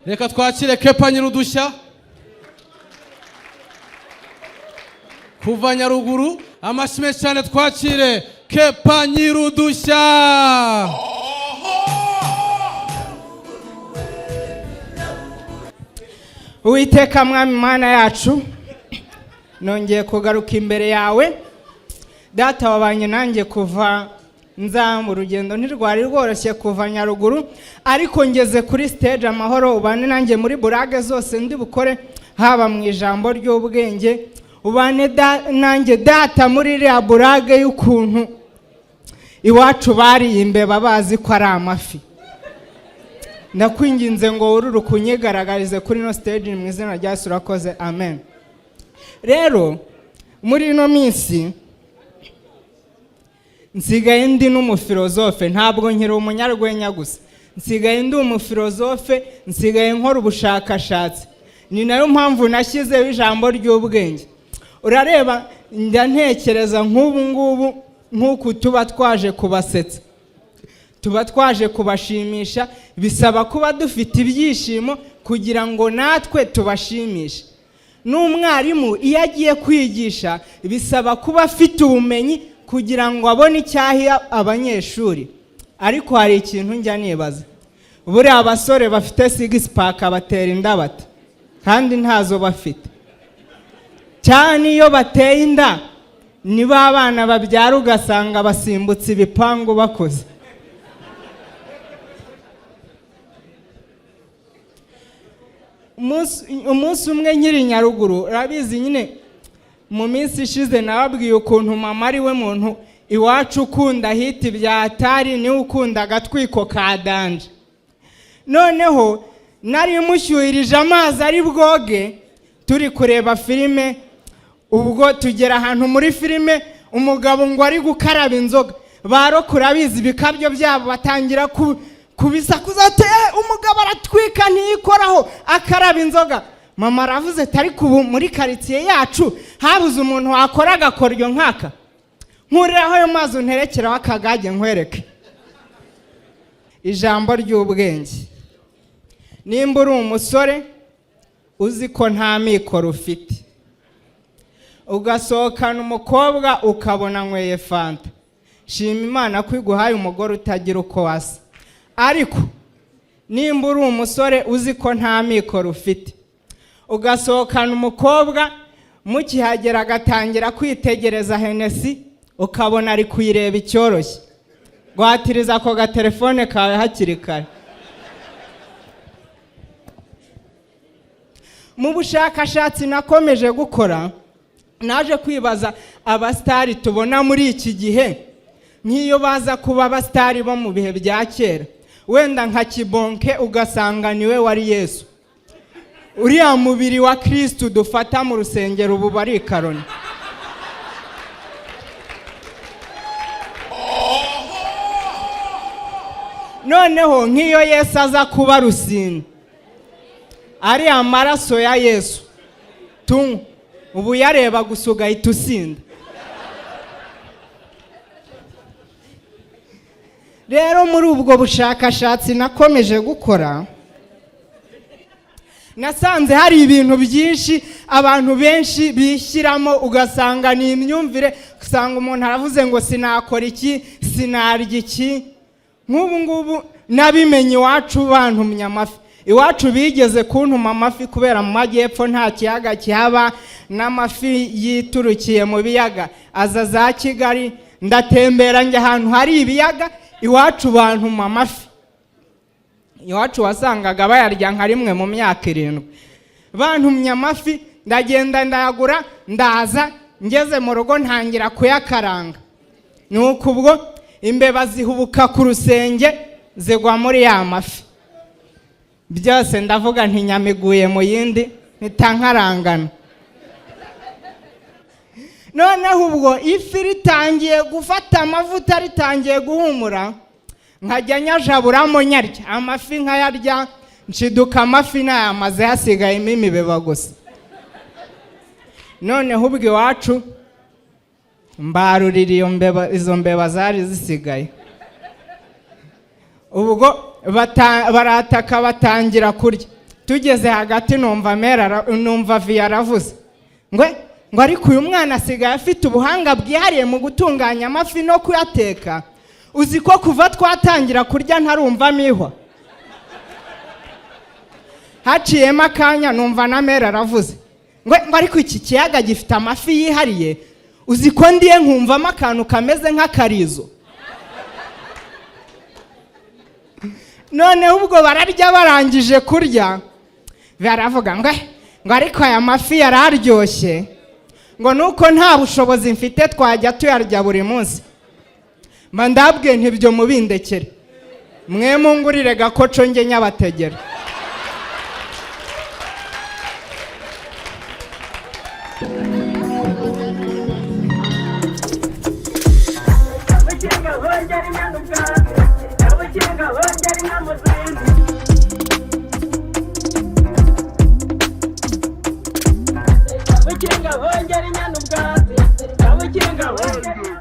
Reka twakire Kepa Nyirudushya kuva Nyaruguru. Amashimwe cyane twakire Kepa Nyirudushya. Uwiteka mwami Mana yacu, nongeye kugaruka imbere yawe. Data wabanye nanjye kuva nza mu rugendo ntirwari rworoshye kuva Nyaruguru, ariko ngeze kuri stage amahoro. Ubane nanjye muri burage zose ndi bukore, haba mu ijambo ry'ubwenge. Ubane nanjye Data muri iriya burage y'ukuntu iwacu bari Imbeba bazi ko ari amafi. Ndakwinginze ngo ururu kunyigaragarize kuri no stage mu izina rya Yesu. Urakoze, amen. Rero muri ino minsi nsigaye ndi n'umufilozofe, ntabwo nkiri umunyarwenya gusa. Nsigaye ndi umufilozofe, nsigaye nkora ubushakashatsi. Ni nayo mpamvu nashyizeho ijambo ry'ubwenge. Urareba njya ntekereza nk'ubu ngubu nk'uko tuba twaje kubasetsa, tuba twaje kubashimisha. Bisaba kuba dufite ibyishimo kugira ngo natwe tubashimishe. N'umwarimu iyo agiye kwigisha bisaba kuba afite ubumenyi kugira ngo abone icyaha abanyeshuri. Ariko hari ikintu njya nibaza, buriya abasore bafite six pack batera inda bate kandi ntazo bafite? Cyane iyo bateye inda ni ba bana babyara ugasanga basimbutse ibipangu bakoze. Umunsi umwe nkiri Nyaruguru, urabizi nyine mu minsi ishize nababwiye ukuntu mama ari we muntu iwacu ukunda hiti byatari, ni ukunda agatwiko ka danje. Noneho nari mushyuhirije amazi ari bwoge, turi kureba filime. Ubwo tugera ahantu muri filime umugabo ngo ari gukaraba inzoga, barokura bizi bikabyo byabo batangira kubisakuza ati umugabo aratwika ntiyikoraho akaraba inzoga. Mama aravuze ati ariko ubu muri quartier yacu habuze umuntu wakora agakoryo nkaka. Nkuriraho ayo mazi unterekeraho akagage nkwereke ijambo ry'ubwenge. Nimba uri umusore uzi ko nta mikoro ufite, ugasohokana umukobwa ukabona nyweye fanta, shima Imana ko iguhaye umugore utagira uko wasa. Ariko nimba uri umusore uzi ko nta mikoro ufite, ugasohokana umukobwa mukihagera agatangira kwitegereza Hennessy, ukabona ari kuyireba icyoroshye, guhatiriza ako gatelefone kawe hakiri kare. Mu bushakashatsi nakomeje gukora, naje kwibaza abastari tubona muri iki gihe, nk'iyo baza kuba abastari bo mu bihe bya kera, wenda nka Kibonke ugasanga niwe wari Yesu. Uriya mubiri wa Kristo dufata mu rusengero ubu bari Karoni. Noneho nk'iyo Yesu aza kuba Rusine, ari amaraso ya Yesu tunywa, ubu yareba gusa ugahita usinda. Rero muri ubwo bushakashatsi nakomeje gukora, nasanze hari ibintu byinshi abantu benshi bishyiramo, ugasanga ni imyumvire. Usanga umuntu aravuze ngo sinakora iki, sinarya iki. Nk'ubu ngubu nabimenye iwacu bantumye amafi. Iwacu bigeze kuntuma amafi kubera mu majyepfo nta kiyaga kihaba, n'amafi yiturukiye mu biyaga aza za Kigali. Ndatembera njya ahantu hari ibiyaga, iwacu bantuma amafi. Iwacu wasangaga bayarya nka rimwe mu myaka 7. Bantumye amafi, ndagenda ndayagura, ndaza ngeze mu rugo ntangira kuyakaranga. Nuko ubwo imbeba zihubuka ku rusenge zigwa muri ya mafi. Byose ndavuga nti nyamiguye mu yindi ntitankarangana. Noneho ubwo ifi ritangiye gufata amavuta, ritangiye guhumura, nkajya nyajaburamo nyarya amafi nkayarya, nshiduka amafi nayamaze hasigayemo imibeba gusa. Noneho ubwo iwacu mbarurira izo mbeba zari zisigaye. Ubwo barataka batangira kurya. Tugeze hagati numva vi yaravuze ngo ariko uyu mwana asigaye afite ubuhanga bwihariye mu gutunganya amafi no kuyateka. Uzi ko kuva twatangira kurya ntarumva mihwa. Haciyemo akanya numva na mera aravuze ngo ariko iki kiyaga gifite amafi yihariye. Uzi ko ndiye nkumvamo akantu kameze nk'akarizo. None ubwo bararya barangije kurya baravuga ngo ariko aya mafi yararyoshye ngo nuko nta bushobozi mfite twajya tuyarya buri munsi. Mandabwe ntibyo mubindekere mwe mungurire gakoco nge nyabategera. Kabukinga hongera inyana ubwatsi, kabukinga hongera